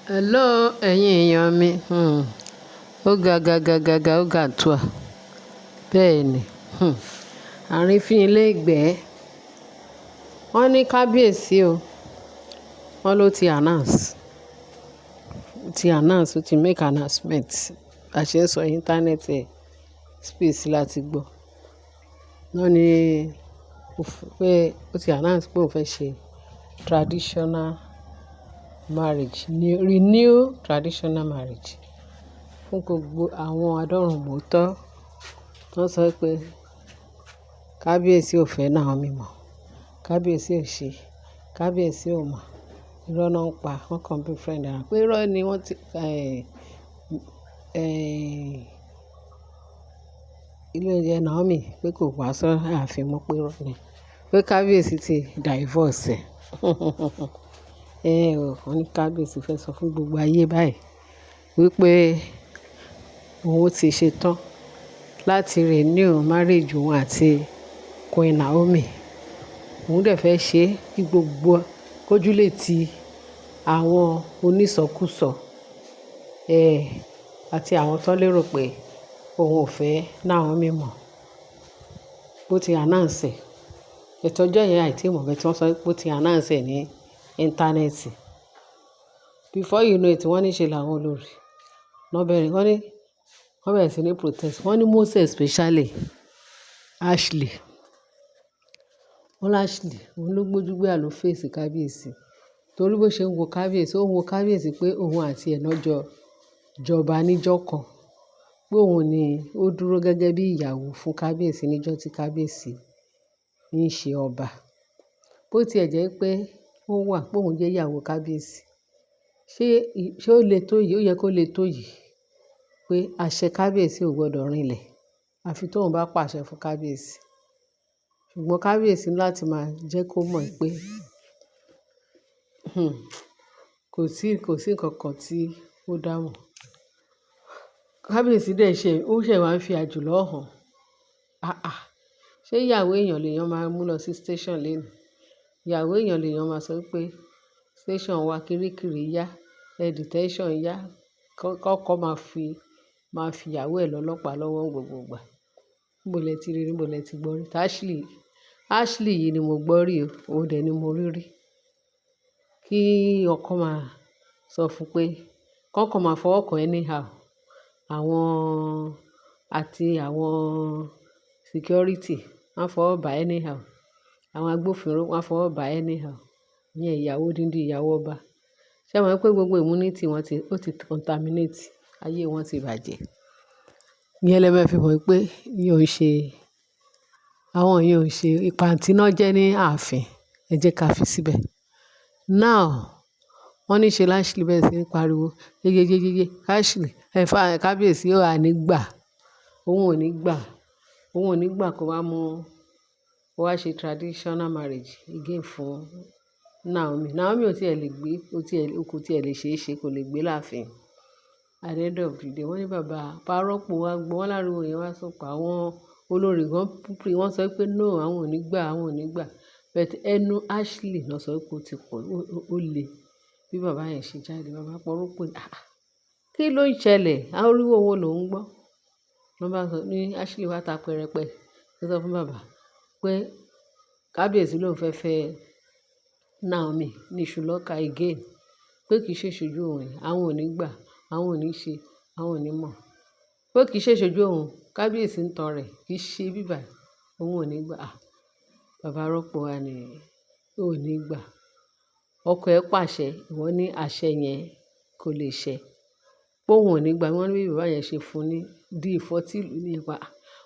Hello, ẹ̀yin èèyàn mi. Ó ga ga ga ga ga ó ga tó à. Bẹ́ẹ̀ ni. Àrífín ilé ìgbẹ́. Wọ́n ní kábíyèsí o. Wọ́n ló ti announce. Ó ti make announcement. A ṣe ń sọ internet space láti gbọ́. Wọ́n ní pé ó ti announce pé ó fẹ́ ṣe traditional marriage, renew traditional marriage fún gbogbo àwọn adọ́rùnmọ̀ọ̀tọ́. Wọ́n sọ pé kábíyèsí ò fẹ́ Naomi mọ̀, kábíyèsí ò ṣe, kábíyèsí ò mọ̀. Irọ́ náà ń pa, wọ́n kàn bí friend ara pé irọ́ ni wọ́n ti ilé oúnjẹ Naomi pé kò wá sọ ààfin mọ́ pé irọ́ ni. Pé kábíyèsí ti divorce ẹ̀. Wọ́n ní kábíyèsí fẹ́ sọ fún gbogbo ayé báyìí wípé òun ti ṣe tán láti renew marriage òun àti Queen Naomi. Òun dẹ̀ fẹ́ ṣe kí gbogbo kójú lè ti àwọn onísọkúsọ àti àwọn tó lérò pé òun ò fẹ́ Naomi mọ̀. Bó ti announce ẹ̀. Ìtọ́jọ́ yẹn àìtí mọ̀ bẹ́ẹ̀ tí wọ́n sọ pé ó ti announce ẹ̀ ní íńtánẹ́ẹ̀tì. Before you know it, wọ́n ní ṣe làwọn olórí. Wọ́n bẹ̀rẹ̀ sí ní protest. Wọ́n ní most especially Ashley. Wọ́n ní Ashley, òun ló gbójú gbé àlọ́ face kábíyèsí. Torí bó ṣe ń wo kábíyèsí, ó ń wo kábíyèsí pé òun àti ẹ̀ náà jọba níjọ́ kan. Pé òun ni ó dúró gẹ́gẹ́ bí ìyàwó fún kábíyèsí níjọ́ tí kábíyèsí ń ṣe ọba. Bó ti ẹ̀ jẹ́ pé ó wà pé òun jẹ́ ìyàwó kábíyèsí. Ṣé ó le tó yìí? Ó yẹ kó le tó yìí. Pé àṣẹ kábíyèsí ò gbọdọ̀ rinlẹ̀. Àfi tóun bá pàṣẹ fún kábíyèsí. Ṣùgbọ́n kábíyèsí ní láti máa jẹ́ kó mọ̀ pé kò sí nǹkan kan tí ó dámọ̀. Kábíyèsí dẹ̀ ṣẹ̀ wá ń fi àjùlọ hàn. Ṣé ìyàwó èèyàn lèèyàn máa mú lọ sí station léèní? Ìyàwó èèyàn lèèyàn máa sọ pé station wa kirikiri yá, detention yá. Kọ́kọ́ máa fi ìyàwó ẹ̀ lọ́lọ́pàá lọ́wọ́ gbogbo ìgbà. Níbo lẹ ti rí, níbo lẹ ti gbọ́ rí? Ashley yìí ni mo gbọ́ rí o. Òun dẹ̀ ni mo rí rí. Kí ọkọ máa sọ fún pé kọ́kọ́ máa fọwọ́ kan anyhow. Àwọn security wọ́n fọwọ́ bà anyhow. Àwọn agbófinró wọ́n fọwọ́ bà anyhow. Ìyẹn ìyàwó odindi ìyàwó ọba. Ṣé ẹ mọ̀ pé gbogbo immunity wọn ó ti contaminate, ayé wọn ti bàjẹ́. Ìyẹn lẹ máa fi mọ̀ pé àwọn yẹn ò ṣe ìpàǹtí náà jẹ́ ní ààfin. Ẹ jẹ́ ká fi síbẹ̀. Now, wọ́n ní ṣe Ashley bẹ́ẹ̀ sí ní pariwo yéyéyéyé. Ashley, kábíyèsí ó ní gbà. Òun ò ní gbà. Òun ò ní gbà kó wá ṣe traditional marriage again fún Naomi. Naomi ò tí ẹ lè gbé, kò tí ẹ lè ṣe é ṣe, kò lè gbé láàfin. At the end of the day, wọ́n ní bàbá parọ́pò wa gbọ́, wọ́n láriwo yẹn wá sọ pé àwọn olórí gan wọ́n sọ pé no, àwọn ò ní gbà, àwọn ò ní gbà. But ẹnu Ashley náà sọ pé ó ti pọ̀, ó le. Bí bàbá yẹn ṣe jáde, bàbá parọ́pò ní, kí ló ń ṣẹlẹ̀? Àwọn oríwo wo ló ń gbọ́? Wọ́n bá sọ ní Ashley wá ta pẹrẹpẹ. Ó sọ fún bàbá pé kábíyèsí ló ń fẹ́ Naomi ní Ṣùlọ́kà again. Pé kì í ṣe ṣojú òun. Àwọn ò ní gbà, àwọn ò ní ṣe, àwọn ò ní mọ̀. Pé kì í ṣe ṣojú òun. Kábíyèsí ń tan rẹ̀, kì í ṣe bíbà. Òun ò ní gbà. Bàbá rọ́pò wa ni ò ní gbà. Ọkọ ẹ pàṣẹ, ìwọ ní àṣẹ yẹn kò lè ṣẹ. Pé òun ò ní gbà. Wọ́n ní bí bàbá yẹn ṣe fún ní di ìfọ́tí ìlú ní ipa.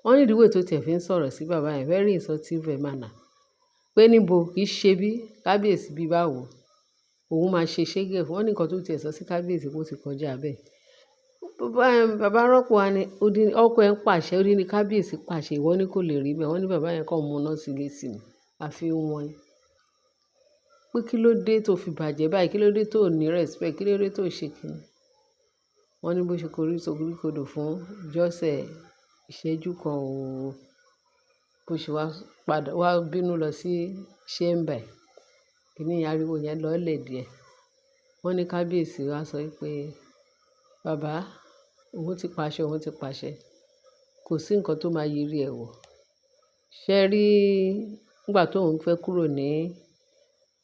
Wọ́n ní ìdíwọ́ tó tẹ̀ fi ń sọ̀rọ̀ sí bàbá yẹn very insultive manner. Pé níbo kì í ṣe bí kábíyèsí bí báwo. Òun máa ṣe ṣégè fún. Wọ́n ní nǹkan tó tẹ̀ sọ sí kábíyèsí kó ti kọjá bẹ́ẹ̀. Bàbá rọ́pò wa ni ọkọ ẹ ń pàṣẹ, ó ní kábíyèsí pàṣẹ, ìwọ ní kò lè rí bẹ́ẹ̀. Wọ́n ní bàbá yẹn kàn mú iná sí ilé sí ni. Àfi wọn. Pé kí ló dé tó fi bàjẹ́ báyìí? Kí ló dé tó ní respect? Kí ló dé tó ṣe kíni? Wọ́n ní bó ṣe koríkodò fún jọ́sẹ̀ ìṣẹ́jú kan o. Bó ṣe wá bínú lọ sí chamber. Kíni ariwo yẹn lọ́lẹ̀ díẹ̀. Wọ́n ní kábíyèsí wá sọ pé bàbá òun ti pàṣẹ kò sí nǹkan tó máa yiri ẹ̀ wò. Ṣé rí nígbà tóun fẹ́ kúrò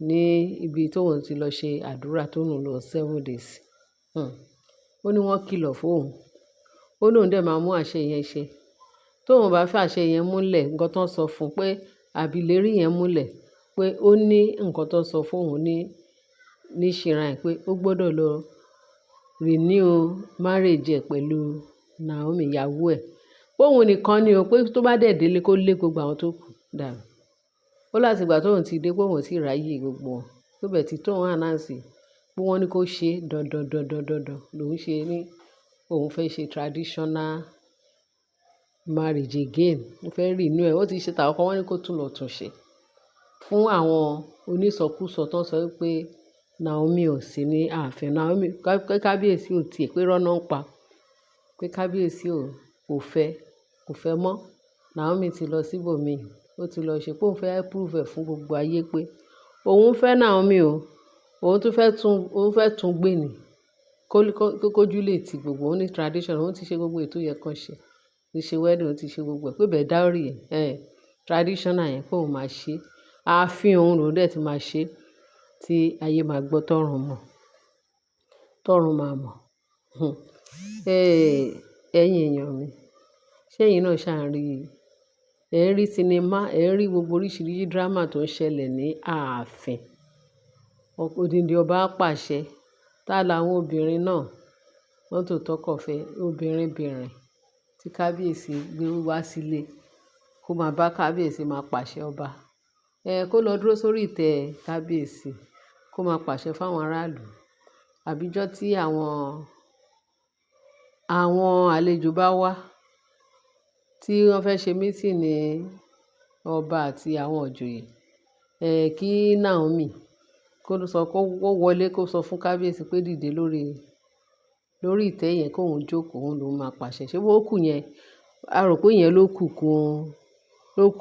ní ibi tóun ti lọ ṣe àdúrà tóun lọ 7 days. Ó ní wọ́n kìlọ̀ fóun. Ó ní òun dẹ̀ máa mú àṣẹ yẹn ṣe. Tóun bá fẹ́ àṣẹ yẹn múlẹ̀, nǹkan tó ń sọ fún un pé àbílérí yẹn múlẹ̀ pé ó ní nǹkan tó ń sọ fóun ní shrine pé ó gbọ́dọ̀ lọ renew marriage ẹ̀ pẹ̀lú Naomi ìyàwó ẹ̀. Póun nìkan ni o pé tó bá dẹ̀ délé kó lé gbogbo àwọn tó kù dànù. Ó láti ìgbà tóun ti dé pé òun ò tí ì ráyè gbogbo wọn. Tó bẹ̀ tí tóun announce pé wọ́n ní kó ṣe dandan lòun ṣe ní òun fẹ́ ṣe traditional marriage again. Ó fẹ́ renew ẹ̀. Ó ti ṣe tàkọ́kọ́ wọ́n ní kó tún lọ tún ṣe. Fún àwọn onísọkúsọ tó ń sọ pé Naomi ò sí ní ààfin. Naomi pé kábíyèsí ò tiẹ̀ pé irọ́ náà ń pa. Pé kábíyèsí kò fẹ́ mọ́. Naomi ti lọ síbòmíì. Ó ti lọ ṣe pé òun fẹ́ prove ẹ̀ fún gbogbo ayé pé òun fẹ́ Naomi o. Òun tún fẹ́ tún gbé ni. Kójú lè ti gbogbo. Òun ní tradition. Òun ti ṣe gbogbo ètò yẹn kan ṣe. Ó ti ṣe wedding, ó ti ṣe gbogbo ẹ̀. Pé bẹ́ẹ̀ dowry ẹ̀ traditional yẹn pé òun máa ṣe. Ààfin òun lòun dẹ̀ ti máa ṣe tí ayé máa gbọ́ tọ́run mọ̀. Tọ́run máa mọ̀. Ẹ̀yin èèyàn mi. Ṣé ẹ̀yin náà ṣà ń rí? Ẹ̀ ń rí sinimá, ẹ̀ ń rí gbogbo oríṣiríṣi drama tó ń ṣẹlẹ̀ ní ààfin. Odindi ọba pàṣẹ. Tá láwọn obìnrin náà. Wọ́n tó tọkọ̀ fẹ́ obìnrin tí kábíyèsí gbé wá sílé. Kó máa bá kábíyèsí máa pàṣẹ ọba. Kó lọ dúró sórí ìtẹ́ kábíyèsí. Kó máa pàṣẹ fáwọn aráàlú. Àbíjọ́ tí àwọn àlejò bá wá tí wọ́n fẹ́ ṣe meeting ní ọba àti àwọn ìjòyè. Kí Naomi kó wọlé kó sọ fún kábíyèsí pé dìde lórí ìtẹ́ yẹn kó òun jókòó, òun ló máa pàṣẹ. Ṣé bó kù yẹn? A rò pé ìyẹn ló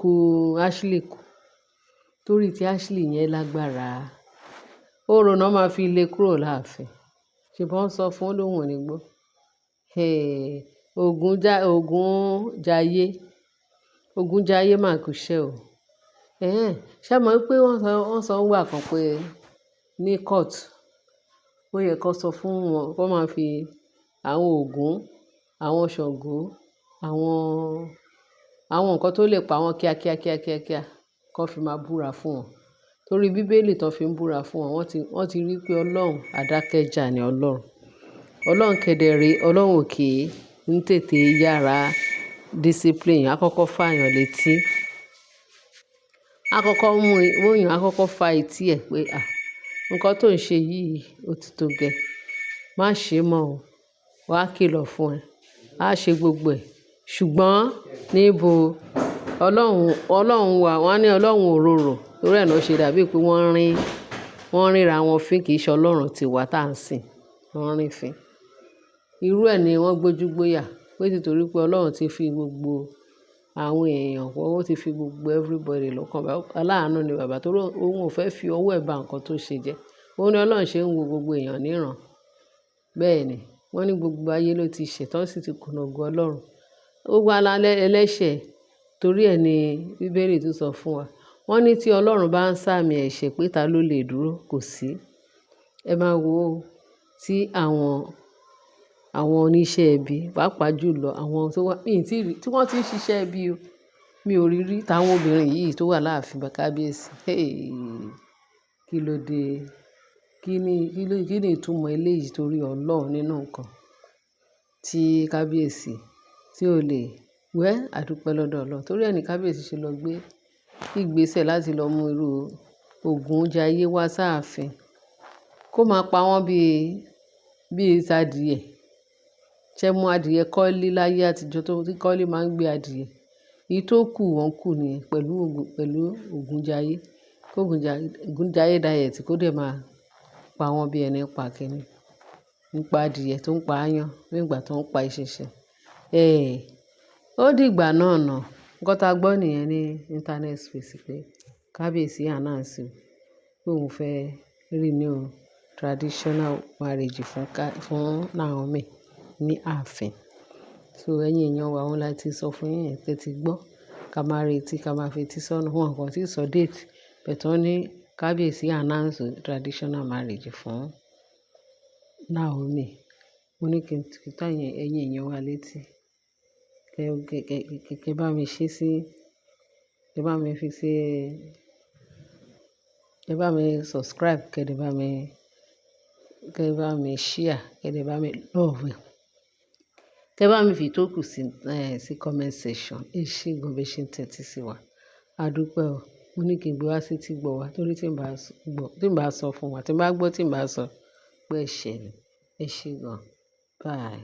kù Ashley kù. Torí tí Ashley yẹn lágbára. Orò náà máa fi lé kúrò láàfin. Ṣé bó ń sọ fún olóhùn ní gbọ́? Ogun jayé máa kú iṣẹ́ o. Ṣé mọ̀ pé wọ́n sọ nígbà kan pé ní court ó yẹ kó sọ fún wọn kó máa fi àwọn Ògún, àwọn Ṣàngó, àwọn nǹkan tó lè pa wọ́n kíákíá kó fi máa búra fún wọn. Torí Bíbélì tó fi ń búra fún wọn, wọ́n ti rí pé Ọlọ́run àdákẹ́jà ni Ọlọ́run. Ọlọ́run kedere, Ọlọ́run ò kì í tètè yára discipline. A kọ́kọ́ fàyàn létí. A kọ́kọ́ mú èèyàn, a kọ́kọ́ fa etí ẹ̀ pé nǹkan tó ń ṣe yìí ó ti tó gẹ́. Má ṣe mọ́ o. Wàá kìlọ̀ fún ẹ. A ṣe gbogbo ẹ̀. Ṣùgbọ́n níbo Ọlọ́run wà? Wọ́n á ní Ọlọ́run òróró. Torí ẹ̀ náà ṣe dàbí pé wọ́n rínra wọn fín, kì í ṣe Ọlọ́run tiwa tá à ń sìn. Wọ́n rín fín. Irú ẹ̀ ni wọ́n gbójú gbóyà pé nítorí pé Ọlọ́run ti fi gbogbo àwọn èèyàn pọ̀, ó ti fi gbogbo everybody lọ́kàn. Aláàánú ni bàbá torí òun ò fẹ́ fi ọwọ́ ẹ̀ ba nǹkan tó ṣe jẹ́. Òun ni Ọlọ́run ṣe ń wo gbogbo èèyàn níran. Bẹ́ẹ̀ ni. Wọ́n ní gbogbo ayé ló ti ṣẹ̀ tán sì ti kùnà ògo Ọlọ́run. Gbogbo alálẹ̀ ẹlẹ́ṣẹ̀ torí ẹ̀ ni Bíbélì tún sọ fún wa. Wọ́n ní tí Ọlọ́run bá ń sàmì ẹ̀ṣẹ̀ pé ta ló lè dúró? Kò sí. Ẹ máa wo tí àwọn oníṣẹ́ ibi, pàápàá jùlọ àwọn tí wọ́n ti ń ṣiṣẹ́ ibi o. Mi ò rí táwọn obìnrin yìí tó wà láàfin kábíyèsí. Kí ló dé? Kí ni ìtumọ̀ eléyìí torí Ọlọ́run nínú nǹkan tí kábíyèsí tí ò lè àdúpẹ́ lọ́dọ̀ Ọlọ́run. Torí ẹ̀ ni kábíyèsí ṣe lọ gbé ìgbésẹ̀ láti lọ mú irú Ògún jayé wá sáàfin. Kó máa pa wọ́n bí adìẹ. Ṣé mú adìẹ kọ́lí láyé àtijọ́ tí kọ́lí máa ń gbé adìẹ? Èyí tó kù wọ́n kù ni pẹ̀lú Ògún jayé. Kó Ògún jayé diet kó dẹ̀ máa pa wọ́n bí ẹni pa kìíní. Nípa adìẹ tó ń pa aáyán nígbà tó ń pa eṣinṣin. Ó dìgbà náà ná. Nǹkan tá gbọ́ nìyẹn ní internet space pé kábíyèsí announce pé òun fẹ́ renew traditional marriage fún Naomi ní ààfin. So ẹ̀yin èèyàn wa, òun la ti sọ fún yín yẹn, tẹ́ ti gbọ́. Ká máa retí, ká máa fetí sọ́nà. Wọn kàn tí sọ date, but wọ́n ní kábíyèsí announce traditional marriage fún Naomi. Mo ní kí n tó ẹ̀yin èèyàn wa létí. Kẹ bá mi ṣe sí, kẹ bá mi fi sí, kẹ bá mi subscribe, kẹ bá mi share, kẹ bá mi love. Kẹ bá mi fi tó kù sí comment section. Ẹ ṣé gan bẹ́ẹ̀ ṣe ń tẹ́tí sí wa. A dúpẹ́ o. Mo ní kí n gbé wá sí tí gbọ́ wa torí tí n bá sọ fún wa, tí n bá gbọ́ tí n bá sọ pé ẹ ṣé ni. Ẹ ṣé gan. Bye.